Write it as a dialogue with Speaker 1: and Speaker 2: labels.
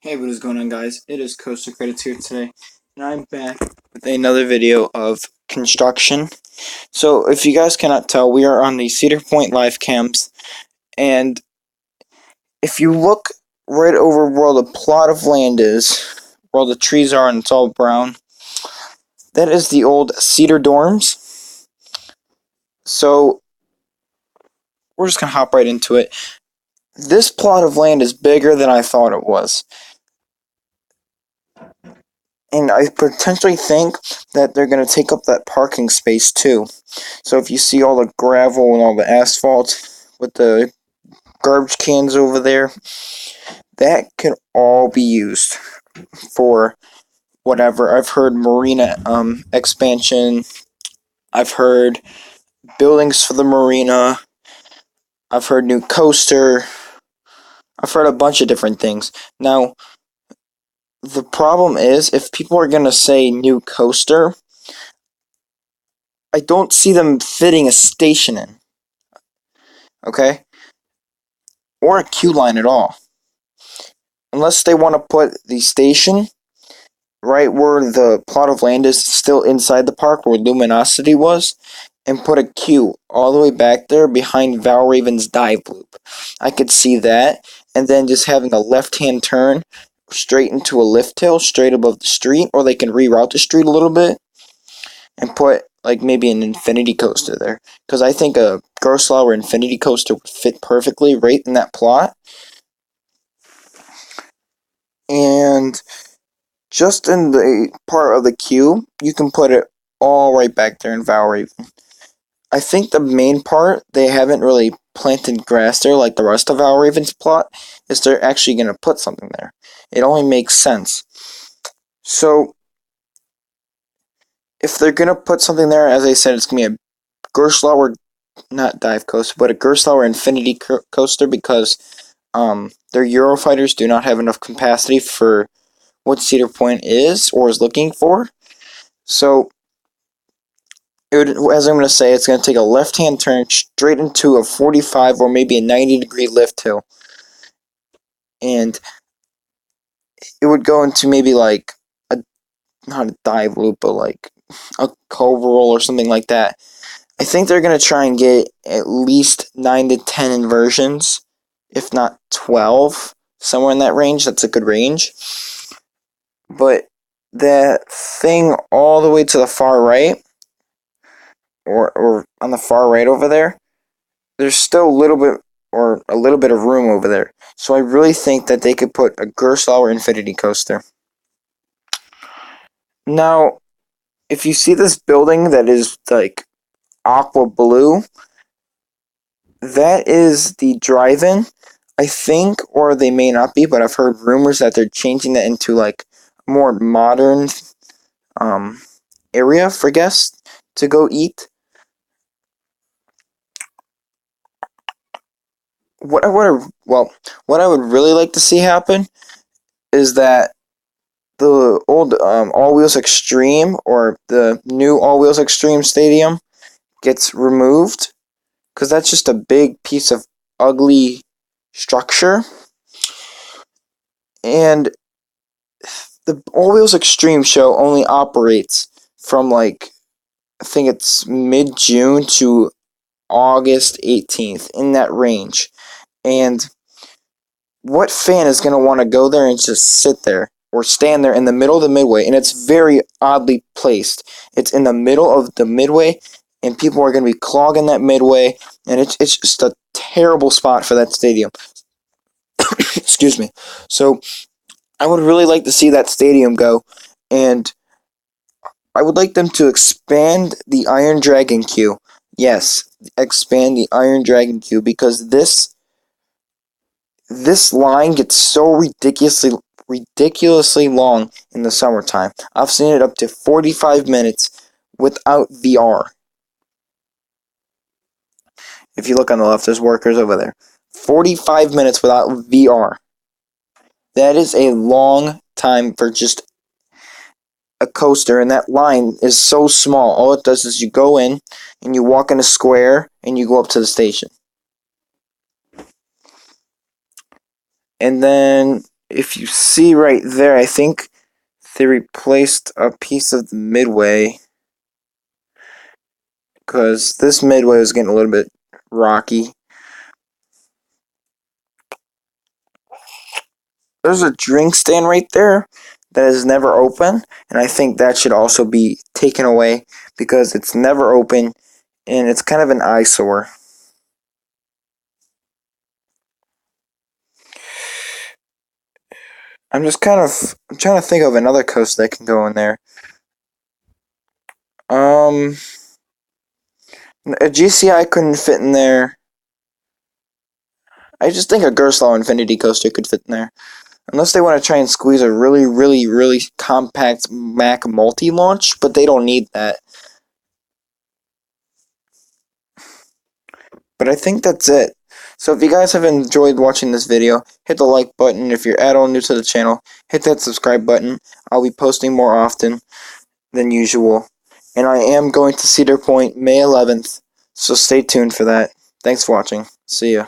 Speaker 1: Hey, what is going on, guys? It is Coastal Credits here today, and I'm back with another video of construction. So, if you guys cannot tell, we are on the Cedar Point live cams, and if you look right over where the plot of land is, where the trees are and it's all brown, that is the old Cedar dorms. So, we're just gonna hop right into it. This plot of land is bigger than I thought it was. And I potentially think that they're going to take up that parking space too. So if you see all the gravel and all the asphalt with the garbage cans over there, that can all be used for whatever. I've heard marina expansion. I've heard buildings for the marina. I've heard new coaster. I've heard a bunch of different things. Now, the problem is, if people are going to say new coaster, I don't see them fitting a station in. Okay? Or a queue line at all. Unless they want to put the station right where the plot of land is, still inside the park where Luminosity was, and put a queue all the way back there behind Valraven's dive loop. I could see that, and then just having a left-hand turn straight into a lift hill straight above the street, or they can reroute the street a little bit and put like maybe an infinity coaster there, because I think a Gerstlauer infinity coaster would fit perfectly right in that plot. And just in the part of the queue, you can put it all right back there in Valraven. I think the main part, they haven't really planted grass there like the rest of Valraven's plot, is they're actually going to put something there. It only makes sense. So, if they're going to put something there, as I said, it's going to be a Gerstlauer, not dive coaster, but a Gerstlauer infinity coaster, because their Eurofighters do not have enough capacity for what Cedar Point is or is looking for. So, as I'm going to say, it's going to take a left-hand turn straight into a 45 or maybe a 90-degree lift hill. And it would go into maybe like not a dive loop, but like a cove roll or something like that. I think they're going to try and get at least 9 to 10 inversions, if not 12, somewhere in that range. That's a good range. But that thing all the way to the far right, or on the far right over there, there's still a little bit of room over there. So I really think that they could put a Gerstlauer infinity coaster. Now, if you see this building that is like aqua blue, that is the drive-in, I think, or they may not be, but I've heard rumors that they're changing that into like a more modern area for guests to go eat. What I would really like to see happen is that the old All Wheels Extreme, or the new All Wheels Extreme Stadium, gets removed, because that's just a big piece of ugly structure. And the All Wheels Extreme show only operates from like, I think it's mid-June to August 18th, in that range. And what fan is going to want to go there and just sit there or stand there in the middle of the midway? And it's very oddly placed. It's in the middle of the midway, and people are going to be clogging that midway, and it's just a terrible spot for that stadium. Excuse me. So, I would really like to see that stadium go, and I would like them to expand the Iron Dragon queue. Yes, expand the Iron Dragon queue, because this line gets so ridiculously long in the summertime. I've seen it up to 45 minutes without VR. If you look on the left, there's workers over there. 45 minutes without VR. That is a long time for just a coaster, and that line is so small. All it does is you go in, and you walk in a square, and you go up to the station. And then if you see right there, I think they replaced a piece of the midway, because this midway was getting a little bit rocky. There's a drink stand right there that is never open, and I think that should also be taken away because it's never open and it's kind of an eyesore. I'm trying to think of another coaster that can go in there. Um, a GCI couldn't fit in there. I just think a Gerstlauer Infinity coaster could fit in there. Unless they want to try and squeeze a really, really, really compact Mac multi-launch, but they don't need that. But I think that's it. So if you guys have enjoyed watching this video, hit the like button. If you're at all new to the channel, hit that subscribe button. I'll be posting more often than usual. And I am going to Cedar Point May 11th, so stay tuned for that. Thanks for watching. See ya.